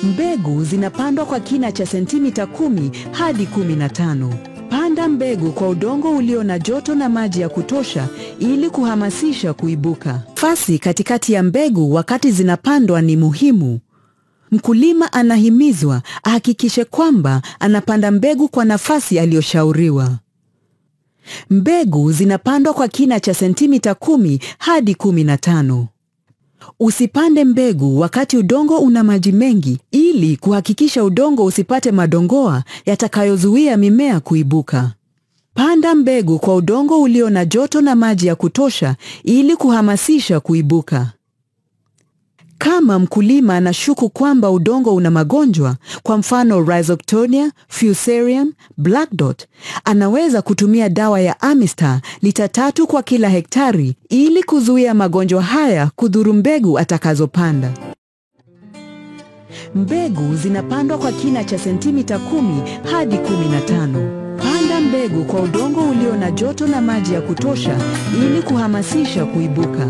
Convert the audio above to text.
Mbegu zinapandwa kwa kina cha sentimita 10 hadi 15. Panda mbegu kwa udongo ulio na joto na maji ya kutosha ili kuhamasisha kuibuka. Nafasi katikati ya mbegu wakati zinapandwa ni muhimu. Mkulima anahimizwa ahakikishe kwamba anapanda mbegu kwa nafasi aliyoshauriwa. Mbegu zinapandwa kwa kina cha sentimita 10 hadi 15. Usipande mbegu wakati udongo una maji mengi ili kuhakikisha udongo usipate madongoa yatakayozuia mimea kuibuka. Panda mbegu kwa udongo ulio na joto na maji ya kutosha ili kuhamasisha kuibuka. Kama mkulima anashuku kwamba udongo una magonjwa, kwa mfano Rhizoctonia, Fusarium, Black Dot, anaweza kutumia dawa ya Amistar lita 3 kwa kila hektari ili kuzuia magonjwa haya kudhuru mbegu atakazopanda. Mbegu zinapandwa kwa kina cha sentimita 10 hadi 15. Panda mbegu kwa udongo ulio na joto na maji ya kutosha ili kuhamasisha kuibuka.